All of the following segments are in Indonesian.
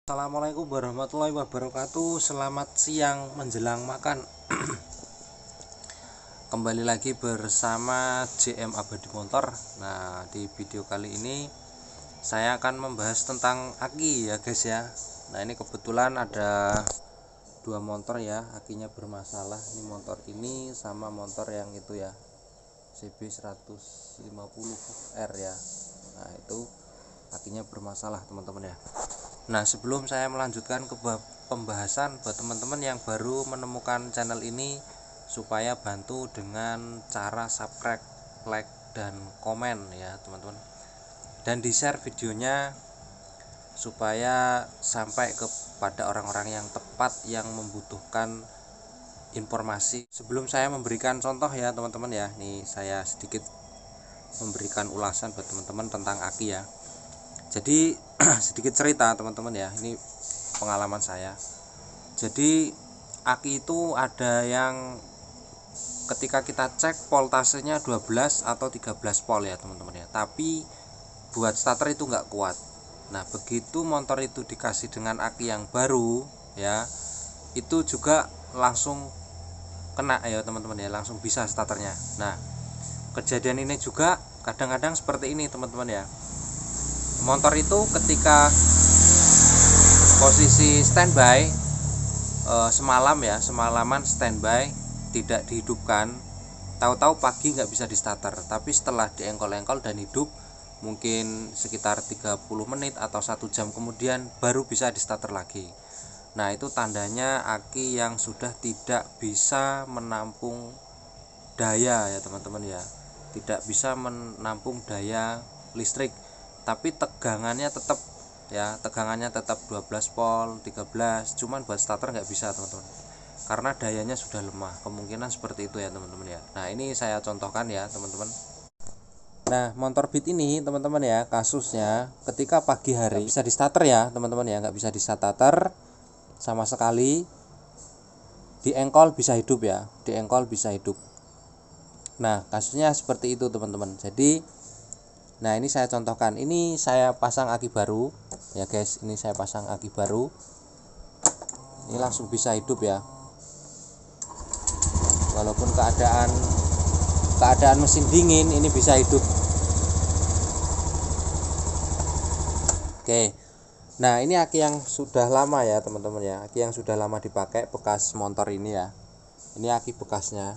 Assalamualaikum warahmatullahi wabarakatuh. Selamat siang menjelang makan. Kembali lagi bersama JM Abadi Motor. Nah, di video kali ini saya akan membahas tentang aki ya guys ya. Nah, ini kebetulan ada dua motor ya, akinya bermasalah. Ini motor ini sama motor yang itu ya, CB 150R ya. Nah, itu akinya bermasalah teman-teman ya. Nah, sebelum saya melanjutkan ke pembahasan buat teman-teman yang baru menemukan channel ini, supaya bantu dengan cara subscribe, like, dan komen ya teman-teman, dan di share videonya supaya sampai kepada orang-orang yang tepat yang membutuhkan informasi. Sebelum saya memberikan contoh ya teman-teman ya, nih saya sedikit memberikan ulasan buat teman-teman tentang aki ya. Jadi sedikit cerita teman-teman ya, ini pengalaman saya. Jadi aki itu ada yang ketika kita cek voltasenya 12 atau 13 volt ya teman-teman ya, tapi buat starter itu nggak kuat. Nah, begitu motor itu dikasih dengan aki yang baru ya, itu juga langsung kena ya teman-teman ya, langsung bisa starternya. Nah, kejadian ini juga kadang-kadang seperti ini teman-teman ya. Motor itu ketika posisi standby semalaman standby tidak dihidupkan, tahu-tahu pagi nggak bisa di starter, tapi setelah diengkol-engkol dan hidup mungkin sekitar 30 menit atau 1 jam kemudian baru bisa di starter lagi. Nah, itu tandanya aki yang sudah tidak bisa menampung daya ya teman-teman ya, tidak bisa menampung daya listrik, tapi tegangannya tetap ya, tegangannya tetap 12 volt 13, cuman buat starter nggak bisa teman-teman, karena dayanya sudah lemah. Kemungkinan seperti itu ya teman-teman ya. Nah, ini saya contohkan ya teman-teman. Nah, motor Beat ini teman-teman ya, kasusnya ketika pagi hari bisa di starter ya teman-teman ya, nggak bisa di starter sama sekali. Di engkol bisa hidup ya, di engkol bisa hidup. Nah, kasusnya seperti itu teman-teman. Jadi, nah ini saya contohkan, ini saya pasang aki baru ya guys, ini saya pasang aki baru, ini langsung bisa hidup ya, walaupun keadaan mesin dingin ini bisa hidup. Oke, nah ini aki yang sudah lama ya teman-teman ya, aki yang sudah lama dipakai, bekas motor ini ya, ini aki bekasnya.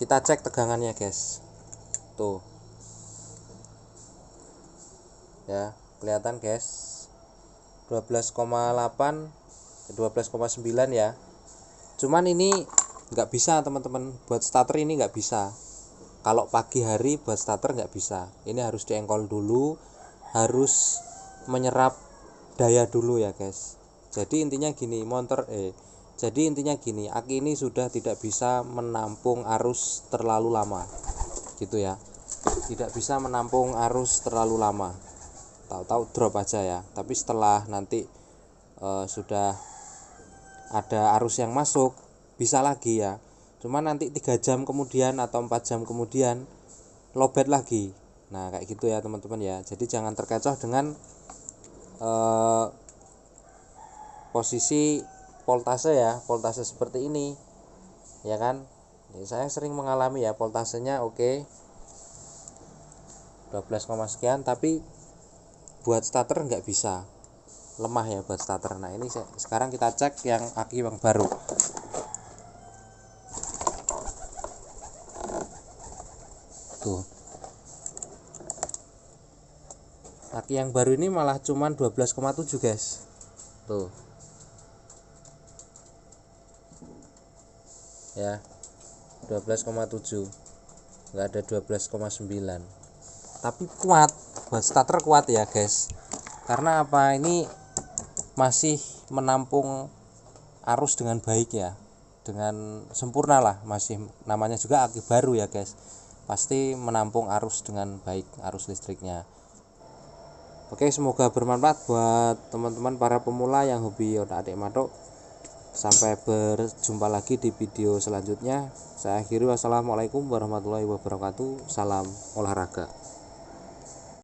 Kita cek tegangannya guys, tuh ya, kelihatan guys, 12,8 12,9 ya. Cuman ini nggak bisa teman-teman, buat starter ini nggak bisa. Kalau pagi hari buat starter nggak bisa, ini harus diengkol dulu, harus menyerap daya dulu ya guys. Jadi intinya gini, aki ini sudah tidak bisa menampung arus terlalu lama gitu ya, tidak bisa menampung arus terlalu lama, tahu-tahu drop aja ya. Tapi setelah nanti sudah ada arus yang masuk bisa lagi ya, cuma nanti 3 jam kemudian atau 4 jam kemudian lowbat lagi. Nah, kayak gitu ya teman-teman ya. Jadi jangan terkecoh dengan posisi voltase ya, voltase seperti ini ya kan. Ini saya sering mengalami ya, voltasenya oke 12, sekian, tapi buat starter nggak bisa, lemah ya buat starter. Nah, ini sekarang kita cek yang aki yang baru. Tuh, aki yang baru ini malah cuman 12,7 guys. Tuh ya, 12,7, nggak ada 12,9, tapi kuat buat starter, kuat ya guys. Karena apa, ini masih menampung arus dengan baik ya, dengan sempurna lah, masih namanya juga aki baru ya guys, pasti menampung arus dengan baik, arus listriknya. Oke, semoga bermanfaat buat teman-teman para pemula yang hobi otak-atik matok. Sampai berjumpa lagi di video selanjutnya. Saya akhiri, wassalamualaikum warahmatullahi wabarakatuh. Salam olahraga.